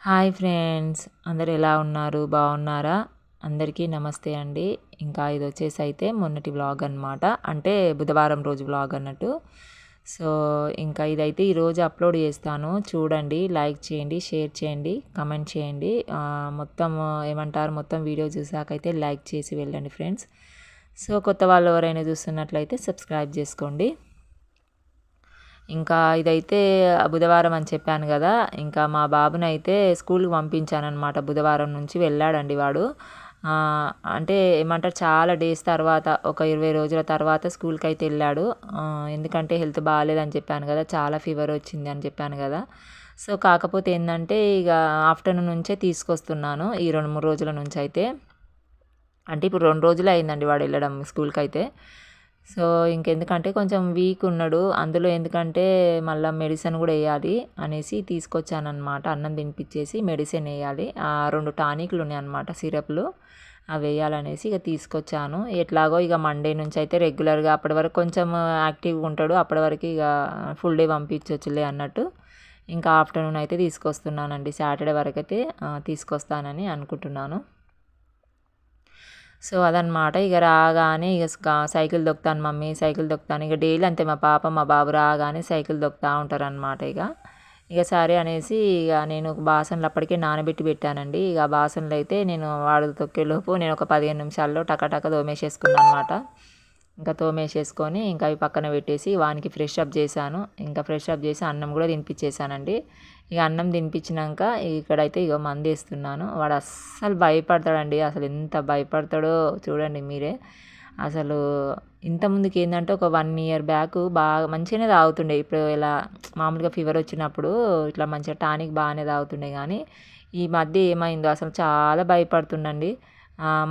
Hi friends, అందరు ఎలా ఉన్నారు? బాగున్నారా? అందరికీ నమస్తే అండి. ఇంకా ఇది వచ్చేసి అయితే మొన్నటి వ్లాగ్ అనమాట. అంటే బుధవారం రోజు వ్లాగ్ అన్నట్టు. సో ఇంకా ఇదైతే ఈరోజు అప్లోడ్ చేస్తాను. చూడండి, లైక్ చేయండి, షేర్ చేయండి, కమెంట్ చేయండి. మొత్తం ఏమంటారు, మొత్తం వీడియో చూసాకైతే లైక్ చేసి వెళ్ళండి ఫ్రెండ్స్. సో కొత్త వాళ్ళు ఎవరైనా చూస్తున్నట్లయితే సబ్స్క్రైబ్ చేసుకోండి. ఇంకా ఇదైతే బుధవారం అని చెప్పాను కదా, ఇంకా మా బాబునైతే స్కూల్కి పంపించానన్నమాట. బుధవారం నుంచి వెళ్ళాడండి వాడు. అంటే ఏమంటారు, చాలా డేస్ తర్వాత, ఒక 20 రోజుల తర్వాత స్కూల్కి అయితే వెళ్ళాడు. ఎందుకంటే హెల్త్ బాగాలేదని చెప్పాను కదా, చాలా ఫీవర్ వచ్చింది అని చెప్పాను కదా. సో కాకపోతే ఏంటంటే ఇక ఆఫ్టర్నూన్ నుంచే తీసుకొస్తున్నాను, ఈ 2-3 రోజుల నుంచి అయితే. అంటే ఇప్పుడు 2 రోజులే అయిందండి వాడు వెళ్ళడం స్కూల్కి అయితే. సో ఇంకెందుకంటే కొంచెం వీక్ ఉన్నాడు, అందులో ఎందుకంటే మళ్ళీ మెడిసిన్ కూడా వేయాలి అనేసి తీసుకొచ్చానమాట. అన్నం తినిపించేసి మెడిసిన్ వేయాలి. 2 టానిక్లు ఉన్నాయి అనమాట, సిరప్లు, అవి వేయాలనేసి ఇక తీసుకొచ్చాను. ఎట్లాగో ఇక మండే నుంచి అయితే రెగ్యులర్గా అప్పటి వరకు కొంచెం యాక్టివ్గా ఉంటాడు, అప్పటి వరకు ఇక ఫుల్ డే పంపించవచ్చులే అన్నట్టు ఇంకా ఆఫ్టర్నూన్ అయితే తీసుకొస్తున్నానండి. సాటర్డే వరకు అయితే తీసుకొస్తానని అనుకుంటున్నాను. సో అదనమాట. ఇక రాగానే ఇక సైకిల్ దొక్కుతాను మమ్మీ, సైకిల్ దొక్కుతాను. ఇక డైలీ అంతే, మా పాప మా బాబు రాగానే సైకిల్ దొక్కుతూ ఉంటారనమాట. ఇక సరే అనేసి ఇక నేను బాసనలు అప్పటికే నానబెట్టి పెట్టానండి. ఇక బాసనలు అయితే నేను వాడు తొక్కేలోపు నేను ఒక 15 నిమిషాల్లో టకటక తోమేసేసుకున్నాను అనమాట. ఇంకా తోమేసేసుకొని ఇంకా అవి పక్కన పెట్టేసి వానికి ఫ్రెష్ అప్ చేశాను. ఇంకా ఫ్రెష్ అప్ చేసి అన్నం కూడా తినిపించేసానండి. ఇక అన్నం తినిపించినాక ఇక్కడైతే ఇక మందేస్తున్నాను. వాడు అస్సలు భయపడతాడండి, అసలు ఎంత భయపడతాడో చూడండి మీరే. అసలు ఇంతకుముందుకు ఏంటంటే ఒక 1 ఇయర్ బ్యాక్ బాగా మంచిగానే తాగుతుండే. ఇప్పుడు ఇలా మామూలుగా ఫీవర్ వచ్చినప్పుడు ఇట్లా మంచిగా టానిక్ బాగానే తాగుతుండే, కానీ ఈ మధ్య ఏమైందో అసలు చాలా భయపడుతుండండి.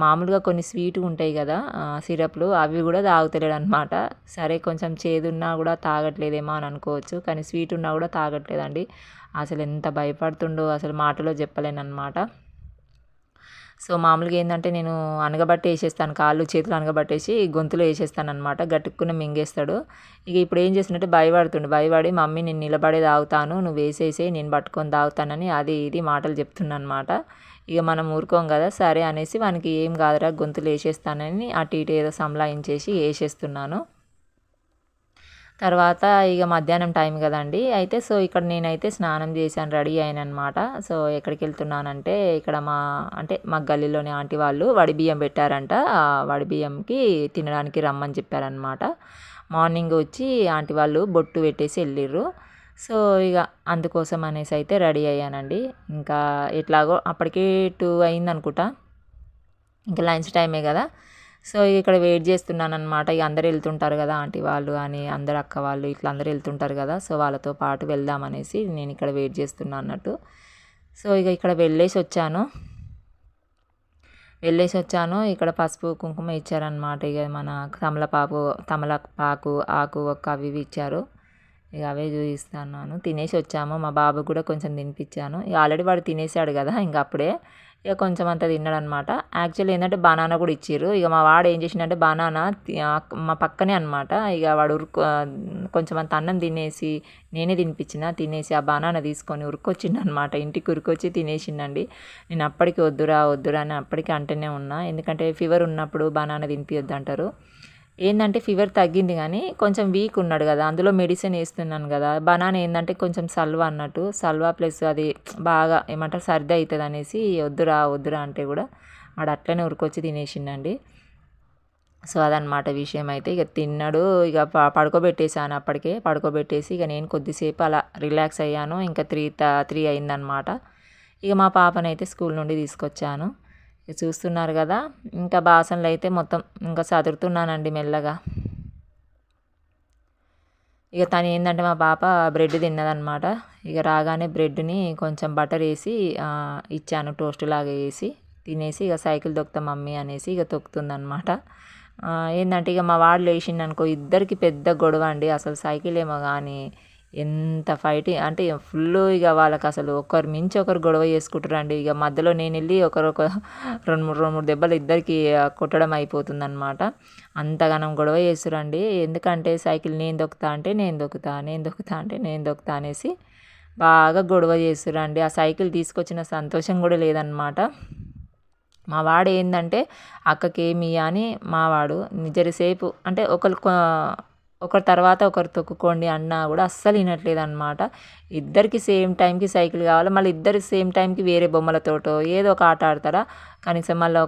మామూలుగా కొన్ని స్వీట్‌గా ఉంటాయి కదా సిరప్‌లు, అవి కూడా తాగుతలేడనమాట. సరే కొంచెం చేదున్నా కూడా తాగట్లేదేమో అని అనుకోవచ్చు, కానీ స్వీట్ ఉన్నా కూడా తాగట్లేదండి. అసలు ఎంత భయపడుతుండో అసలు మాటలో చెప్పలేననమాట. సో మామూలుగా ఏందంటే నేను అనగబట్టి ఏసేస్తాను, కాళ్ళు చేతులు అనగబట్టేసి గొంతులో ఏసేస్తాననమాట. గటుక్కున మింగేస్తాడు. ఇక ఇప్పుడు ఏం చేస్తుండంటే భయపడి మమ్మీ నేను నిలబడే తాగుతాను, నువ్వు వేసేసేయి, నేను పట్టుకొని తాగుతానని అది ఇది మాటలు చెప్తుండనమాట. ఇక మనం ఊరుకోం కదా, సరే అనేసి వానికి ఏం కాదురా గొంతులో వేసేస్తానని అటు ఇటు ఏదో సంలాయించేసి వేసేస్తున్నాను. తర్వాత ఇక మధ్యాహ్నం టైం కదండి, అయితే సో ఇక్కడ నేనైతే స్నానం చేశాను, రెడీ అయ్యాననమాట. సో ఎక్కడికి వెళ్తున్నానంటే ఇక్కడ మా గల్లీలోని ఆంటీ వాళ్ళు వడి బియ్యం పెట్టారంట. వడి బియ్యంకి తినడానికి రమ్మని చెప్పారనమాట. మార్నింగ్ వచ్చి ఆంటీ వాళ్ళు బొట్టు పెట్టేసి వెళ్ళిర్రు. సో ఇక అందుకోసం అనేసి అయితే రెడీ అయ్యానండి. ఇంకా ఎట్లాగో అప్పటికే 2 అయింది అనుకుంటా, ఇంకా లంచ్ టైమే కదా. సో ఇక్కడ వెయిట్ చేస్తున్నానన్నమాట. ఇక అందరూ వెళ్తుంటారు కదా, ఆంటీ వాళ్ళు అని అందరు అక్క వాళ్ళు ఇట్లా అందరూ వెళ్తుంటారు కదా, సో వాళ్ళతో పాటు వెళ్దామనేసి నేను ఇక్కడ వెయిట్ చేస్తున్నా అన్నట్టు. సో ఇక ఇక్కడ వెళ్ళేసి వచ్చాను. ఇక్కడ పసుపు కుంకుమ ఇచ్చారనమాట. ఇక మన తమలపాకు ఆకు ఒక్క అవి ఇవి ఇచ్చారు. ఇక అవే చూపిస్తున్నాను. తినేసి వచ్చాము, మా బాబు కూడా కొంచెం తినిపించాను. ఇక ఆల్రెడీ వాడు తినేసాడు కదా, ఇంకా అప్పుడే ఇక కొంచెం అంతా తిన్నాడనమాట. యాక్చువల్లీ ఏంటంటే బనానా కూడా ఇచ్చారు. ఇక మా వాడు ఏం చేసిండంటే బనానా మా పక్కనే అనమాట. ఇక వాడు కొంచెం అంత అన్నం తినేసి నేనే తినేసి ఆ బనానా తీసుకొని ఉరుకొచ్చిండనమాట. ఇంటికి ఉరికొచ్చి తినేసిండండి. నేను అప్పటికి వద్దురా అని అప్పటికి అంటూనే ఉన్నా, ఎందుకంటే ఫీవర్ ఉన్నప్పుడు బనానా తినిపియొద్దు అంటారు. ఏంటంటే ఫీవర్ తగ్గింది కానీ కొంచెం వీక్ ఉన్నాడు కదా, అందులో మెడిసిన్ వేస్తున్నాను కదా. బనానా ఏంటంటే కొంచెం సల్వా అన్నట్టు, సల్వా ప్లస్ అది బాగా ఏమంటారు సర్ది అవుతుంది అనేసి వద్దురా అంటే కూడా వాడు అట్లనే ఉరికొచ్చి తినేసిండండి. సో అదనమాట విషయం. అయితే ఇక తిన్నాడు. ఇక పడుకోబెట్టేసాను, అప్పటికే పడుకోబెట్టేసి ఇక నేను కొద్దిసేపు అలా రిలాక్స్ అయ్యాను. ఇంకా 3 అయిందనమాట. ఇక మా పాపనైతే స్కూల్ నుండి తీసుకొచ్చాను. ఇక చూస్తున్నారు కదా, ఇంకా బాసనలు అయితే మొత్తం ఇంకా సదురుతున్నానండి మెల్లగా. ఇక తను ఏంటంటే మా పాప బ్రెడ్ తిన్నదనమాట. ఇక రాగానే బ్రెడ్ని కొంచెం బటర్ వేసి ఇచ్చాను, టోస్ట్ లాగా వేసి తినేసి ఇక సైకిల్ తొక్కుతా మమ్మీ అనేసి ఇక తొక్కుతుందనమాట. ఏంటంటే ఇక మా వాడు లేచిండనుకో ఇద్దరికి పెద్ద గొడవ అండి. అసలు సైకిల్ ఏమో కానీ ఎంత ఫైటింగ్ అంటే ఫుల్, ఇక వాళ్ళకి అసలు ఒకరు మించి ఒకరు గొడవ చేసుకుంటారండి. ఇక మధ్యలో నేను వెళ్ళి ఒక 2-3 దెబ్బలు ఇద్దరికి కొట్టడం అయిపోతుందన్నమాట. అంతగానం గొడవ చేస్తురండి. ఎందుకంటే సైకిల్ నేను దొక్కుతా అంటే నేను దొక్కుతా అనేసి బాగా గొడవ చేస్తుర్రండి. ఆ సైకిల్ తీసుకొచ్చిన సంతోషం కూడా లేదనమాట. మా వాడు ఏందంటే అక్కకేమియ్య అని మా వాడు జరసేపు అంటే ఒకరి తర్వాత ఒకరు తొక్కుకోండి అన్నా కూడా అస్సలు వినట్లేదనమాట. ఇద్దరికి సేమ్ టైంకి సైకిల్ కావాలి. మళ్ళీ ఇద్దరు సేమ్ టైంకి వేరే బొమ్మలతోటో ఏదో ఒక ఆట ఆడతారా, కనీసం మళ్ళీ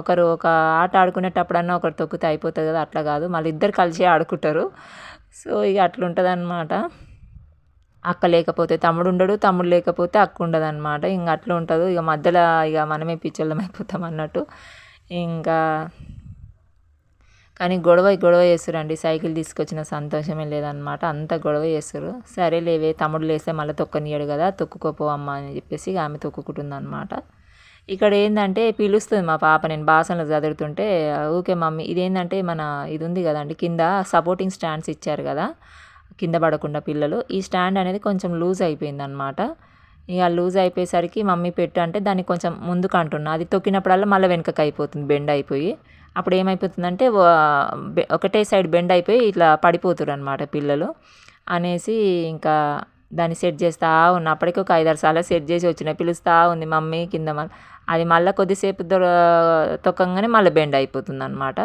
ఒకరు ఒక ఆట ఆడుకునేటప్పుడన్నా ఒకరు తొక్కితే అయిపోతుంది కదా, అట్లా కాదు, మళ్ళీ ఇద్దరు కలిసి ఆడుకుంటారు. సో ఇక అట్లుంటుందన్నమాట. అక్క లేకపోతే తమ్ముడు ఉండడు, తమ్ముడు లేకపోతే అక్క ఉండదన్నమాట. ఇంక అట్లా ఉంటుంది. ఇక మధ్యలో ఇక మనమే పిచ్చోళ్ళం అయిపోతాం అన్నట్టు. ఇంకా కానీ గొడవ చేస్తురండి. సైకిల్ తీసుకొచ్చిన సంతోషమే లేదనమాట. అంత గొడవ చేస్తుర్రు. సరే లేవే, తమ్ముడు లేస్తే మళ్ళీ తొక్కనియడు కదా, తొక్కుకోపో అమ్మ అని చెప్పేసి ఆమె తొక్కుకుంటుందన్నమాట. ఇక్కడ ఏంటంటే పిలుస్తుంది మా పాప, నేను బాసనలు చదువుతుంటే ఊకే మమ్మీ, ఇదేంటంటే మన ఇది ఉంది కదండి కింద సపోర్టింగ్ స్టాండ్స్ ఇచ్చారు కదా కింద పడకుండా పిల్లలు, ఈ స్టాండ్ అనేది కొంచెం లూజ్ అయిపోయిందనమాట. ఇక లూజ్ అయిపోయేసరికి మమ్మీ పెట్టు అంటే దాన్ని కొంచెం ముందుకు అంటున్నా, అది తొక్కినప్పుడల్లా మళ్ళీ వెనకకి అయిపోతుంది, బెండ్ అయిపోయి. అప్పుడు ఏమైపోతుందంటే ఒకటే సైడ్ బెండ్ అయిపోయి ఇట్లా పడిపోతురు అనమాట పిల్లలు అనేసి ఇంకా దాన్ని సెట్ చేస్తూ ఉన్నా. అప్పటికి ఒక 5-6 సార్లు సెట్ చేసి వచ్చిన, పిలుస్తూ ఉంది మమ్మీ కింద. మళ్ళీ అది మళ్ళీ కొద్దిసేపు తొక్కంగానే మళ్ళీ బెండ్ అయిపోతుంది అనమాట.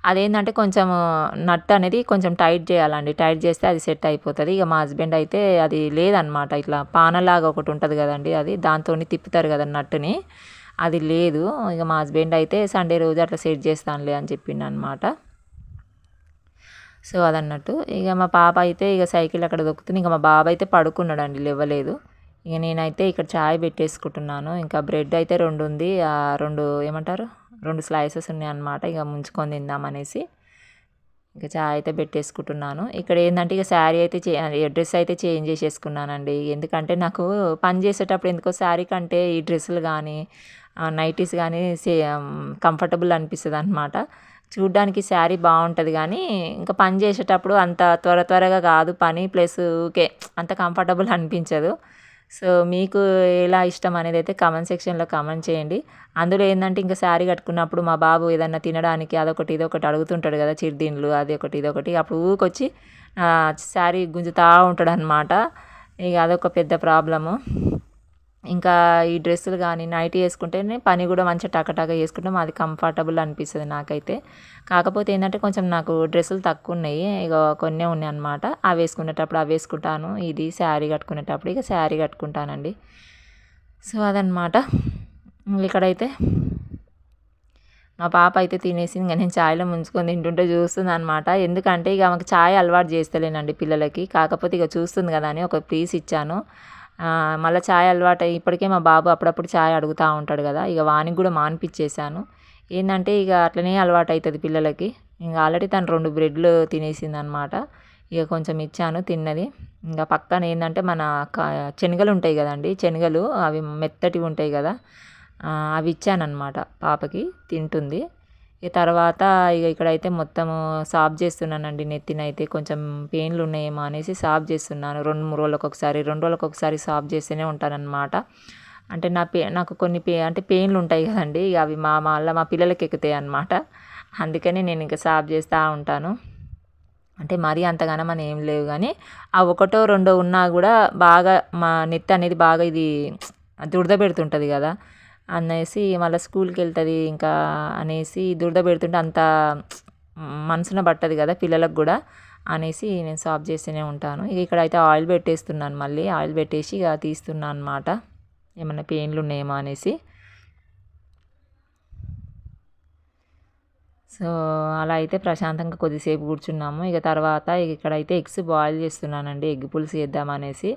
అదేంటంటే కొంచెం నట్ అనేది కొంచెం టైట్ చేయాలండి, టైట్ చేస్తే అది సెట్ అయిపోతుంది. ఇక మా హస్బెండ్ అయితే అది లేదనమాట, ఇట్లా పానలాగా ఒకటి ఉంటుంది కదండి, అది దాంతో తిప్పుతారు కదా నట్టుని, అది లేదు. ఇక మా హస్బెండ్ అయితే సండే రోజు అట్లా సెట్ చేస్తానులే అని చెప్పిండు అనమాట. సో అదన్నట్టు. ఇక మా పాప అయితే ఇక సైకిల్ అక్కడ దొక్కుతుంది. ఇంకా మా బాబు అయితే పడుకున్నాడండి, లేవలేదు. ఇక నేనైతే ఇక్కడ చాయ్ పెట్టేసుకుంటున్నాను. ఇంకా బ్రెడ్ అయితే 2 ఉంది, 2 ఏమంటారు 2 స్లైసెస్ ఉన్నాయి అనమాట. ఇక ముంచుకొని తిందామనేసి ఇంకా చాయ్ అయితే పెట్టేసుకుంటున్నాను. ఇక్కడ ఏంటంటే ఇక శారీ అయితే డ్రెస్ అయితే చేంజ్ చేసేసుకున్నానండి. ఎందుకంటే నాకు పని చేసేటప్పుడు ఎందుకో శారీ కంటే ఈ డ్రెస్సులు కానీ నైటీస్ కానీ కంఫర్టబుల్ అనిపిస్తుంది అనమాట. చూడ్డానికి శారీ బాగుంటుంది కానీ ఇంకా పని చేసేటప్పుడు అంత త్వరగా కాదు పని, ప్లస్ ఊకే అంత కంఫర్టబుల్ అనిపించదు. సో మీకు ఎలా ఇష్టం అనేది అయితే కామెంట్ సెక్షన్లో కామెంట్ చేయండి. అందులో ఏంటంటే ఇంకా శారీ కట్టుకున్నప్పుడు మా బాబు ఏదన్నా తినడానికి అదొకటి ఇదొకటి అడుగుతుంటాడు కదా, చిరుదిండ్లు అది ఒకటి ఇదొకటి, అప్పుడు ఊకొచ్చి శారీ గుంజుతూ ఉంటాడు అనమాట. ఇక అదొక పెద్ద ప్రాబ్లము. ఇంకా ఈ డ్రెస్సులు కానీ నైటీ వేసుకుంటేనే పని కూడా మంచిగా టకటక చేసుకుంటాం, అది కంఫర్టబుల్ అనిపిస్తుంది నాకైతే. కాకపోతే ఏంటంటే కొంచెం నాకు డ్రెస్సులు తక్కువ ఉన్నాయి, ఇక కొన్నే ఉన్నాయి అనమాట. అవి వేసుకునేటప్పుడు అవి వేసుకుంటాను, ఇది శారీ కట్టుకునేటప్పుడు ఇక శారీ కట్టుకుంటానండి. సో అదనమాట. ఇక్కడైతే మా పాప అయితే తినేసి ఇంకా నేను ఛాయ్లో ముంచుకొని తింటుంటే చూస్తుంది అనమాట. ఎందుకంటే ఇక ఆమెకు ఛాయ్ అలవాటు చేస్తలేనండి పిల్లలకి, కాకపోతే ఇక చూస్తుంది కదా అని ఒక పీస్ ఇచ్చాను. మళ్ళీ ఛాయ్ అలవాటు ఇప్పటికే మా బాబు అప్పుడప్పుడు ఛాయ్ అడుగుతూ ఉంటాడు కదా, ఇక వానికి కూడా మానిపించేశాను. ఏంటంటే ఇక అట్లనే అలవాటు అవుతుంది పిల్లలకి. ఇంకా ఆల్రెడీ తను 2 బ్రెడ్లు తినేసింది అనమాట. ఇక కొంచెం ఇచ్చాను, తిన్నది. ఇంకా పక్కన ఏంటంటే మన శనగలు ఉంటాయి కదండి, శనగలు అవి మెత్తటివి ఉంటాయి కదా, అవి ఇచ్చానమాట పాపకి, తింటుంది. ఇక తర్వాత ఇక ఇక్కడైతే మొత్తము సాఫ్ చేస్తున్నానండి. నెత్తినైతే కొంచెం పెయిన్లు ఉన్నాయేమో అనేసి సాఫ్ చేస్తున్నాను. 2-3 రోజులకు ఒకసారి, 2 రోజులకు ఒకసారి సాఫ్ చేస్తూనే ఉంటానన్నమాట. అంటే నాకు కొన్ని అంటే పెయిన్లు ఉంటాయి కదండి, ఇక అవి మళ్ళీ మా పిల్లలకి ఎక్కుతాయి అన్నమాట. అందుకని నేను ఇంకా సాఫ్ చేస్తూ ఉంటాను. అంటే మరీ అంతగానం అని ఏం లేవు కానీ ఆ 1-2 ఉన్నా కూడా బాగా మా నెత్తి అనేది బాగా ఇది దురద పెడుతుంటుంది కదా అనేసి, మళ్ళీ స్కూల్కి వెళ్తుంది ఇంకా అనేసి దురద పెడుతుంటే అంత మనసున పట్టదు కదా పిల్లలకు కూడా అనేసి నేను సాఫ్ చేస్తూనే ఉంటాను. ఇక ఇక్కడైతే ఆయిల్ పెట్టేస్తున్నాను, మళ్ళీ ఆయిల్ పెట్టేసి ఇక తీస్తున్నాను అనమాట, ఏమన్నా పెయిన్లు ఉన్నాయేమో అనేసి. సో అలా అయితే ప్రశాంతంగా కొద్దిసేపు కూర్చున్నాము. ఇక తర్వాత ఇక్కడైతే ఎగ్స్ బాయిల్ చేస్తున్నానండి, ఎగ్ పులుసు చేద్దామనేసి.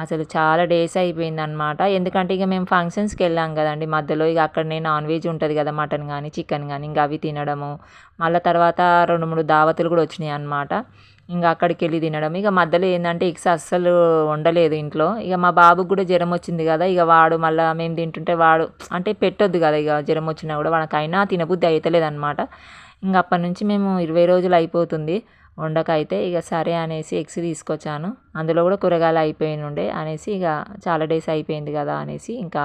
అసలు చాలా డేస్ అయిపోయిందనమాట. ఎందుకంటే ఇక మేము ఫంక్షన్స్కి వెళ్ళాం కదండి మధ్యలో, ఇక అక్కడనే నాన్ వెజ్ ఉంటుంది కదా, మటన్ కానీ చికెన్ కానీ, ఇంకా అవి తినడము. మళ్ళీ తర్వాత 2-3 దావతులు కూడా వచ్చినాయి అనమాట. ఇంకా అక్కడికి వెళ్ళి తినడం. ఇక మధ్యలో ఏంటంటే ఎగ్స్ అస్సలు వండలేదు ఇంట్లో. ఇక మా బాబుకి కూడా జ్వరం వచ్చింది కదా, ఇక వాడు మళ్ళీ మేము తింటుంటే వాడు అంటే పెట్టొద్దు కదా, ఇక జ్వరం వచ్చినా కూడా వాడికైనా తినబుద్ధి అవుతలేదు అనమాట. ఇంక అప్పటి నుంచి మేము 20 రోజులు అయిపోతుంది వండకైతే. ఇక సరే అనేసి ఎగ్స్ తీసుకొచ్చాను, అందులో కూడా కూరగాయలు అయిపోయినుండే అనేసి, ఇక చాలా డేస్ అయిపోయింది కదా అనేసి ఇంకా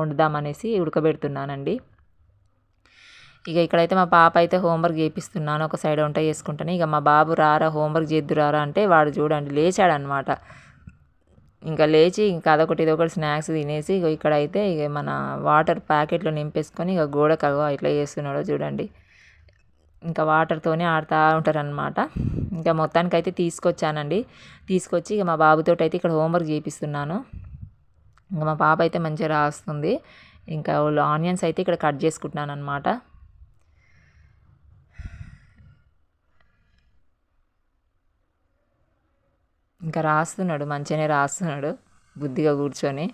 వండుదామనేసి ఉడకబెడుతున్నానండి. ఇక ఇక్కడైతే మా పాప అయితే హోంవర్క్ చేపిస్తున్నాను, ఒక సైడ్ వంట చేసుకుంటాను. ఇక మా బాబు రారా హోంవర్క్ చేద్దురారా అంటే వాడు చూడండి లేచాడనమాట. ఇంకా లేచి ఇంకా అదొకటి ఇదొకటి స్నాక్స్ తినేసి ఇక ఇక్కడైతే ఇక మన వాటర్ ప్యాకెట్లో నింపేసుకొని ఇక గోడకు ఇట్లా చేస్తున్నాడో చూడండి. ఇంకా వాటర్తోనే ఆడుతూ ఉంటారనమాట. ఇంకా మొత్తానికైతే తీసుకొచ్చానండి. తీసుకొచ్చి ఇక మా బాబుతోటి అయితే ఇక్కడ హోంవర్క్ చేపిస్తున్నాను. ఇంకా మా పాప అయితే మంచిగా రాస్తుంది. ఇంకా ఆనియన్స్ అయితే ఇక్కడ కట్ చేసుకుంటున్నాను అనమాట. ఇంకా రాస్తున్నాడు, మంచిగానే రాస్తున్నాడు బుద్ధిగా కూర్చొని.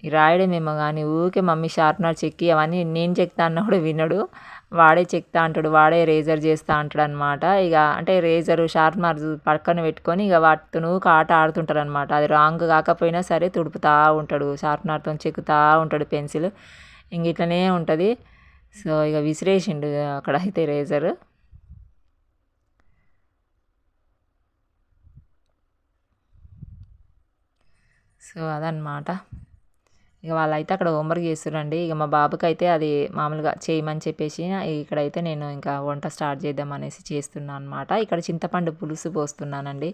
రాయడమేమో కానీ ఊరికే మమ్మీ షార్ప్నర్ చెక్కి అవన్నీ నేను చెక్తా అన్న కూడా వినడు. వాడే చెక్తా అంటాడు, వాడే రేజర్ చేస్తా అంటాడు అనమాట. ఇక అంటే రేజరు షార్ప్నర్ పక్కన పెట్టుకొని ఇక వాటితో ఊరికే ఆట ఆడుతుంటారు అనమాట. అది రాంగ్ కాకపోయినా సరే తుడుపుతూ ఉంటాడు, షార్ప్నర్తో చెక్కుతూ ఉంటాడు పెన్సిల్. ఇంక ఇట్లనే ఉంటుంది. సో ఇక విసిరేసిండు అక్కడ అయితే రేజరు. సో అదనమాట. ఇక వాళ్ళైతే అక్కడ హోంవర్క్ చేస్తుర్రండి. ఇక మా బాబుకి అయితే అది మామూలుగా చేయమని చెప్పేసి ఇక్కడైతే నేను ఇంకా వంట స్టార్ట్ చేద్దాం అనేసి చేస్తున్నాను అనమాట. ఇక్కడ చింతపండు పులుసు పోస్తున్నానండి.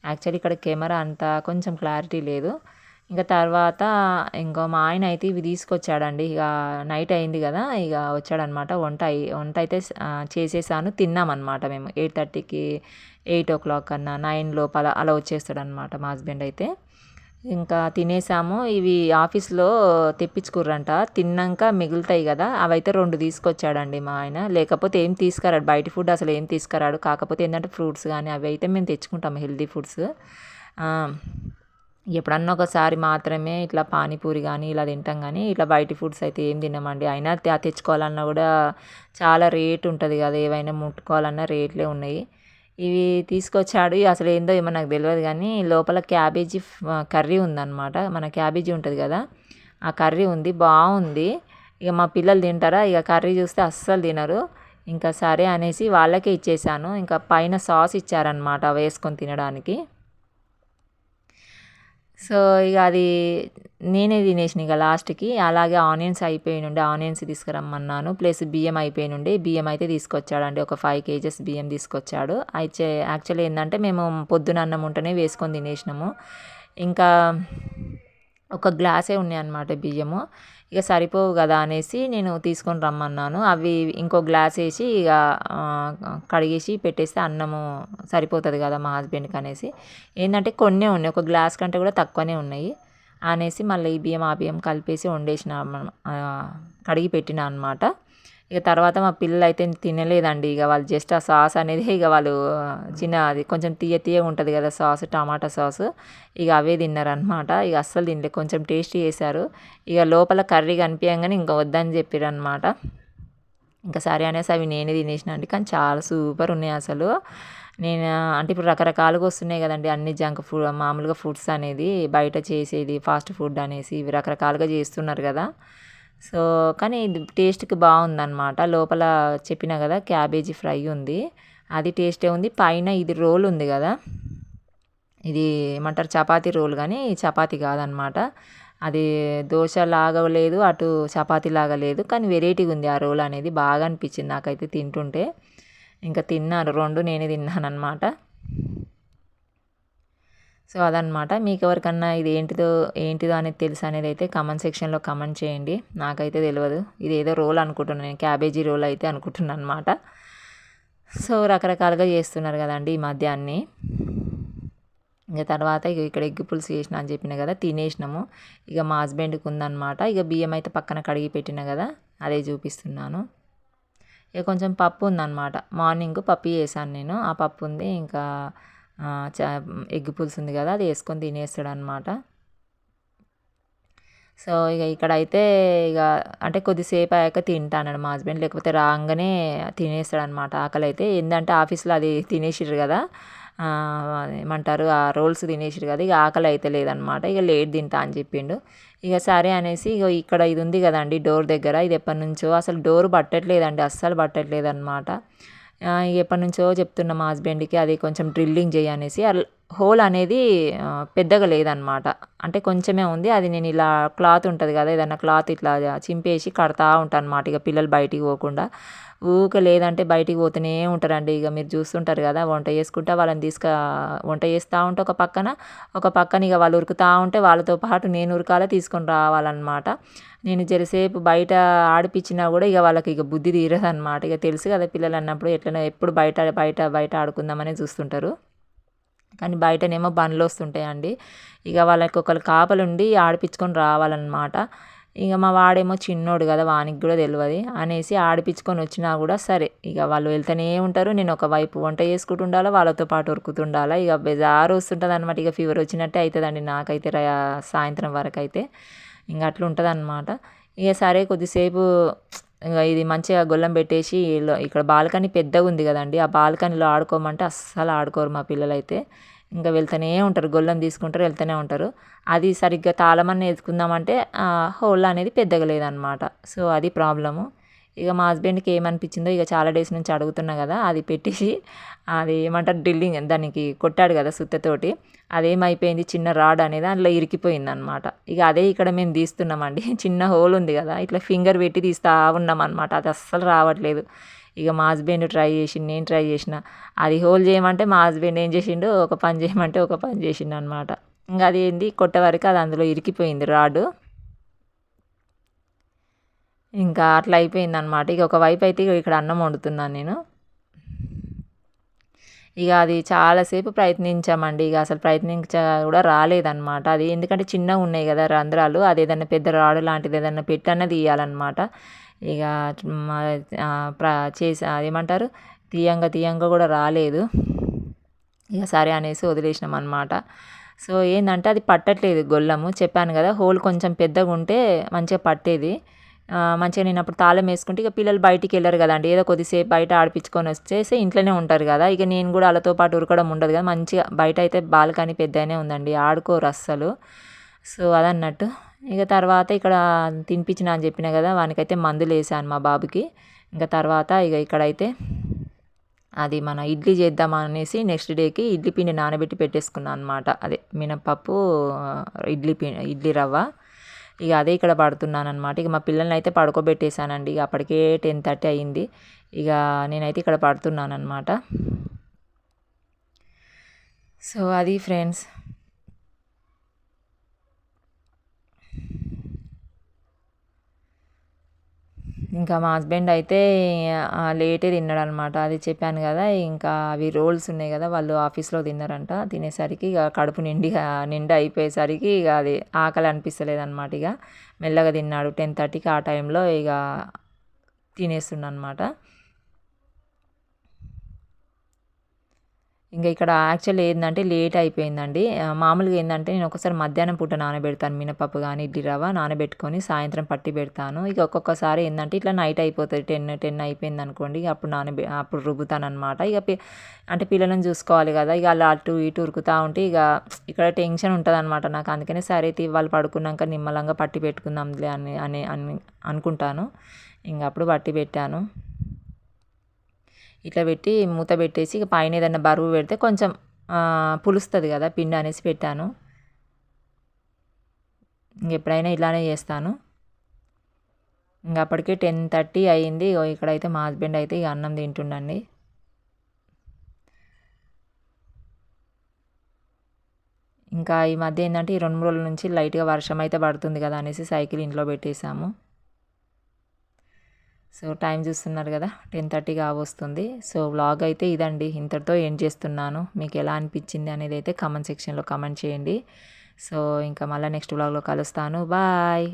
యాక్చువల్లీ ఇక్కడ కెమెరా అంతా కొంచెం క్లారిటీ లేదు. ఇంకా తర్వాత ఇంకో మా ఆయన అయితే ఇవి తీసుకొచ్చాడండి. ఇక నైట్ అయింది కదా, ఇక వచ్చాడనమాట. వంట అయితే చేసేసాను, తిన్నామన్నమాట మేము 8:30కి 8 కన్నా 9 లోపల అలా వచ్చేస్తాడనమాట మా హస్బెండ్ అయితే. ఇంకా తినేసాము. ఇవి ఆఫీస్లో తెప్పించుకుర్రంట, తిన్నాక మిగులుతాయి కదా అవైతే 2 తీసుకొచ్చాడండి మా ఆయన. లేకపోతే ఏం తీసుకురాడు, బయట ఫుడ్ అసలు ఏం తీసుకురాడు. కాకపోతే ఏంటంటే ఫ్రూట్స్ కానీ అవి అయితే మేము తెచ్చుకుంటాము, హెల్తీ ఫుడ్స్. ఎప్పుడన్నా ఒకసారి మాత్రమే ఇట్లా పానీపూరి కానీ ఇలా తింటాం, కానీ ఇట్లా బయట ఫుడ్స్ అయితే ఏం తినమండి. అయినా తెచ్చుకోవాలన్నా కూడా చాలా రేట్ ఉంటుంది కదా, ఏవైనా ముట్టుకోవాలన్నా రేట్లే ఉన్నాయి. ఇవి తీసుకొచ్చాడు. అసలు ఏందో ఏమో నాకు తెలియదు, కానీ లోపల క్యాబేజీ కర్రీ ఉందన్నమాట. మన క్యాబేజీ ఉంటుంది కదా, ఆ కర్రీ ఉంది, బాగుంది. ఇక మా పిల్లలు తింటారా, ఇక కర్రీ చూస్తే అస్సలు తినరు. ఇంకా సరే అనేసి వాళ్ళకే ఇచ్చేసాను. ఇంకా పైన సాస్ ఇచ్చారనమాట వేసుకొని తినడానికి. సో ఇక అది నేనే తినేసిన ఇక లాస్ట్కి. అలాగే ఆనియన్స్ అయిపోయినుండే, ఆనియన్స్ తీసుకురమ్మన్నాను. ప్లస్ బియ్యం అయిపోయినుండే, బియ్యం అయితే తీసుకొచ్చాడండి. ఒక 5 kgs బియ్యం తీసుకొచ్చాడు. అయితే యాక్చువల్లీ ఏంటంటే మేము పొద్దున అన్నం ఉంటేనే వేసుకొని తినేసినాము. ఇంకా ఒక గ్లాసే ఉన్నాయన్నమాట బియ్యము. ఇక సరిపోవు కదా అనేసి నేను తీసుకొని రమ్మన్నాను. అవి ఇంకో గ్లాస్ వేసి ఇక కడిగేసి పెట్టేస్తే అన్నము సరిపోతుంది కదా మా హస్బెండ్కి అనేసి. ఏంటంటే కొన్నే ఉన్నాయి, ఒక గ్లాస్ కంటే కూడా తక్కువనే ఉన్నాయి అనేసి మళ్ళీ ఈ బియ్యం ఆ బియ్యం కలిపేసి వండేసిన, కడిగి పెట్టిన అనమాట. ఇక తర్వాత మా పిల్లలు అయితే తినలేదండి. ఇక వాళ్ళు జస్ట్ ఆ సాస్ అనేది ఇక వాళ్ళు అది కొంచెం తీయగా ఉంటుంది కదా సాస్, టమాటా సాస్, ఇక అవే తిన్నారనమాట. ఇక అస్సలు తినలే, కొంచెం టేస్ట్ చేశారు. ఇక లోపల కర్రీ కనిపించగానే ఇంకా వద్దని చెప్పారు అనమాట. ఇంకా సరే అనేసి అవి నేనే తినేసిన అండి. కానీ చాలా సూపర్ ఉన్నాయి అసలు. నేను అంటే ఇప్పుడు రకరకాలుగా వస్తున్నాయి కదండి అన్ని జంక్ ఫుడ్, మామూలుగా ఫుడ్స్ అనేది బయట చేసేది ఫాస్ట్ ఫుడ్ అనేసి ఇవి రకరకాలుగా చేస్తున్నారు కదా. సో కానీ ఇది టేస్ట్కి బాగుందన్నమాట. లోపల చెప్పిన కదా క్యాబేజీ ఫ్రై ఉంది, అది టేస్టే ఉంది. పైన ఇది రోల్ ఉంది కదా, ఇది ఏమంటారు చపాతీ రోల్, కానీ చపాతీ కాదనమాట. అది దోశ లాగా లేదు, అటు చపాతీ లాగా లేదు, కానీ వెరైటీగా ఉంది ఆ రోల్ అనేది. బాగా అనిపించింది నాకైతే తింటుంటే. ఇంకా తిన్నాను, 2 నేనే తిన్నాను అనమాట. సో అదనమాట. మీకు ఎవరికన్నా ఇది ఏంటిదో అనేది తెలుసు అనేది అయితే కామెంట్ సెక్షన్లో కామెంట్ చేయండి. నాకైతే తెలియదు, ఇది ఏదో రోల్ అనుకుంటున్నాను నేను, క్యాబేజీ రోల్ అయితే అనుకుంటున్నాను అనమాట. సో రకరకాలుగా చేస్తున్నారు కదండి ఈ మధ్య అన్నీ. ఇక తర్వాత ఇక్కడ ఎగ్ పులుసు చేసిన అని చెప్పిన కదా, తినేసినాము. ఇక మా హస్బెండ్కి ఉందన్నమాట. ఇక బియ్యం అయితే పక్కన కడిగి పెట్టిన కదా, అదే చూపిస్తున్నాను. ఇక కొంచెం పప్పు ఉందన్నమాట, మార్నింగ్ పప్పు చేశాను నేను, ఆ పప్పు ఉంది. ఇంకా ఎగ్ పులుసు ఉంది కదా, అది వేసుకొని తినేస్తాడు అనమాట. సో ఇక ఇక్కడైతే ఇక అంటే కొద్దిసేపు అయ్యాక తింటాను మా హస్బెండ్, లేకపోతే రాగానే తినేస్తాడనమాట. ఆకలి అయితే ఏంటంటే ఆఫీస్లో అది తినేసిర్రు కదా, ఏమంటారు ఆ రోల్స్ తినేసిరు కదా, ఇక ఆకలి అయితే లేదనమాట. ఇక లేట్ తింటా అని చెప్పిండు. ఇక సరే అనేసి ఇక ఇక్కడ ఇది ఉంది కదండి డోర్ దగ్గర, ఇది ఎప్పటి నుంచో అసలు డోర్ పట్టట్లేదండి, అస్సలు పట్టట్లేదు అనమాట. ఎప్పటి నుంచో చెప్తున్నా మా హస్బెండ్కి అది కొంచెం డ్రిల్లింగ్ చేయనేసి. హోల్ అనేది పెద్దగా లేదనమాట. అంటే కొంచెమే ఉంది. అది నేను ఇలా క్లాత్ ఉంటది కదా! ఏదన్నా క్లాత్ ఇట్లా చింపేసి కడతా ఉంటానన్నమాట. ఇక పిల్లలు బయటికి పోకుండా. ఊకే లేదంటే బయటికి పోతూనే ఉంటారండి. ఇక మీరు చూస్తుంటారు కదా! వంట చేసుకుంటా వాళ్ళని వంట చేస్తా ఉంటే ఒక పక్కన ఇక వాళ్ళు ఉరుకుతా ఉంటే వాళ్ళతో పాటు నేను ఉరకాలి, తీసుకొని రావాలన్నమాట. నేను జరసేపు బయట ఆడిపిచ్చినా కూడా ఇక వాళ్ళకి ఇక బుద్ధి తీరదనమాట. ఇక తెలుసు కదా పిల్లలన్నప్పుడు ఎట్లనో ఎప్పుడు బయట బయట బయట ఆడుకుందామనే చూస్తుంటారు. కానీ బయటనేమో బండ్లొస్తుంటాయండి. ఇక వాళ్ళకి ఒకళ్ళు కాపలుండి ఆడిపిచ్చుకొని రావాలనమాట. ఇక మా వాడేమో చిన్నోడు గదా! వానికి గూడా తెలవది అనేసి ఆడిపిచ్చుకొని వచ్చినా గూడా సరే, ఇక వాళ్ళు వెళ్తూనే ఉంటారు. నేను ఒకవైపు వంట చేసుకుంటూ ఉండాలా, వాళ్ళతో పాటు ఉరుకుతుండాలా. ఇక బేజారు వస్తుంటదనమాట. ఇక ఫీవర్ వచ్చినట్టే అయితదండి నాకైతే సాయంత్రం వరకైతే. ఇంక అట్లుంటదనమాట. ఇక సరే కొద్దిసేపు ఇంగ ఇది మంచిగా గొళ్ళెం పెట్టేసి ఇక్కడ బాల్కనీ పెద్దగుంది గదండీ! ఆ బాల్కనీలో ఆడుకోమంటే అస్సలు ఆడుకోరు మా పిల్లలైతే. ఇంక వెళ్తూనే ఉంటారు. గొళ్ళెం తీసుకుంటారు, వెళ్తూనే ఉంటారు. అది సరిగ్గా తాళమన్నా ఏసుకుందామంటే హోల్ అనేది పెద్దగా లేదనమాట. సో, అది ప్రాబ్లము. ఇక మా హస్బెండ్‌కి ఏమనిపించిందో ఇక చాలా డేస్ నుంచి అడుగుతున్నా గదా! అది పెట్టేసి అది ఏమంటారు డ్రిల్లింగ్ దానికి కొట్టాడు గదా! సుత్తతోటి. అదేమైపోయింది చిన్న రాడ్ అనేది అందులో ఇరికిపోయిందనమాట. ఇక అదే ఇక్కడ మేము తీస్తున్నామండి. చిన్న హోల్ ఉంది గదా! ఇట్లా ఫింగర్ పెట్టి తీస్తా ఉన్నామనమాట. అది అస్సలు రావట్లేదు. ఇక మా హస్బెండ్ ట్రై చేసిండు, నేను ట్రై చేసిన. అది హోల్ చేయమంటే మా హస్బెండ్ ఏం చేసిండు, ఒక పని చేయమంటే ఒక పని చేసిండనమాట. ఇంక అది ఏంది కొట్టే వరకు అది అందులో ఇరికిపోయింది రాడు. ఇంకా అట్లా అయిపోయిందనమాట. ఇక ఒకవైపు అయితే ఇక ఇక్కడ అన్నం వండుతున్నాను నేను. ఇక అది చాలా సేపు ప్రయత్నించామండి. ఇక అసలు కూడా రాలేదనమాట. అది ఎందుకంటే చిన్నగున్నాయి గదా రంధ్రాలు. అదేదన్నా పెద్ద రాడ్ లాంటిది ఏదన్నా పెట్టన్నా తీయాలనమాట. ఇక మ ప్ర చేసి అదేమంటారు తీయంగా గూడా రాలేదు. ఇక సరే అనేసి వదిలేసినామనమాట. సో, ఏందంటే అది పట్టట్లేదు గొల్లము. చెప్పాను గదా! హోల్ కొంచెం పెద్దగుంటే మంచిగా పట్టేది. మంచిగా నేనప్పుడు తాళం వేసుకుంటే ఇక పిల్లలు బయటికెళ్ళరు గదండీ! ఏదో కొద్దిసేపు బయట ఆడిపిచ్చుకొని వచ్చేసి ఇంట్లోనే ఉంటారు గదా! ఇక నేను గూడా ఆళ్ళతో పాటు ఉరకడం ఉండదు గదా! మంచిగా బయటైతే బాల్కనీ పెద్దగానే ఉందండి. ఆడుకోరు అస్సలు. సో, అదన్నట్టు. ఇక తర్వాత ఇక్కడ తినిపించినా అని చెప్పినా గదా! వానికైతే మందులేసాను మా బాబుకి. ఇంక తర్వాత ఇక ఇక్కడైతే అది మన ఇడ్లీ చేద్దామనేసి నెక్స్ట్ డేకి ఇడ్లీ పిండి నానబెట్టి పెట్టేసుకున్నా అనమాట. అదే మినపప్పు, ఇడ్లీ రవ్వ. ఇక అదే ఇక్కడ పడుతున్నాననమాట. ఇక మా పిల్లల్నయితే పడుకోబెట్టేసానండి. ఇక అప్పటికే 10:30 అయింది. ఇక నేనైతే ఇక్కడ పడుతున్నాననమాట. సో, అది ఫ్రెండ్స్. ఇంకా మా హస్బెండ్ అయితే లేటే తిన్నాడనమాట. అది చెప్పాను గదా! ఇంకా అవి రోల్స్ ఉన్నాయి గదా! వాళ్ళు ఆఫీస్‌లో తిన్నారంట. తినేసరికి ఇక కడుపు నిండా అయిపోయేసరికి ఇక అది ఆకలి అనిపిస్తలేదనమాట ఇగ. మెల్లగా తిన్నాడు. 10:30కి ఆ టైంలో ఇగ తినేస్తుండనమాట. ఇంక ఇక్కడ యాక్చువల్లీ ఏందంటే లేట్ అయిపోయిందండి. మామూలుగా ఏందంటే నేను ఒక్కోసారి మధ్యాహ్నం పూట నానబెడతాను మినపప్పు గాని, ఇడ్లీ రవ్వ నానబెట్టుకొని సాయంత్రం పట్టి పెడతాను. ఇక ఒక్కొక్కసారి ఏందంటే ఇట్లా నైట్ అయిపోతది. 10 అయిపోయిందనుకోండి అప్పుడు అప్పుడు రుబ్బుతాననమాట. ఇక అంటే పిల్లలను చూసుకోవాలి గదా! ఇక అలా అటు ఇటు ఉరుకుతా ఉంటే ఇక ఇక్కడ టెన్షన్ ఉంటదనమాట నాకు. అందుకనే సరే వాళ్ళు పడుకున్నాక నిమ్మలంగా పట్టి పెట్టుకుందాంలే అని అనుకుంటాను. ఇంక అప్పుడు పట్టి పెట్టాను. ఇట్లా పెట్టి మూత పెట్టేసి ఇక పైన ఏదన్నా బరువు పెడితే కొంచెం పులుస్తుంది కదా పిండి అనేసి పెట్టాను. ఇంకెప్పుడైనా ఇలానే చేస్తాను. ఇంక అప్పటికే 10:30 అయింది. ఇక్కడైతే మా హస్బెండ్ అయితే ఇక అన్నం తింటుండండి. ఇంకా ఈ మధ్య ఏంటంటే ఈ 2, 3 రోజుల నుంచి లైట్‌గా వర్షం అయితే పడుతుంది కదా అనేసి సైకిల్ ఇంట్లో పెట్టేసాము. సో, టైం చూస్తున్నారు కదా 10:30 కావస్తుంది. సో, వ్లాగ్ అయితే ఇదండి. ఇంతటితో ఎండ్ చేస్తున్నాను. మీకు ఎలా అనిపించింది అనేది అయితే కామెంట్ సెక్షన్‌లో కామెంట్ చేయండి. సో, ఇంకా మళ్ళీ నెక్స్ట్ వ్లాగ్‌లో కలుస్తాను. బాయ్.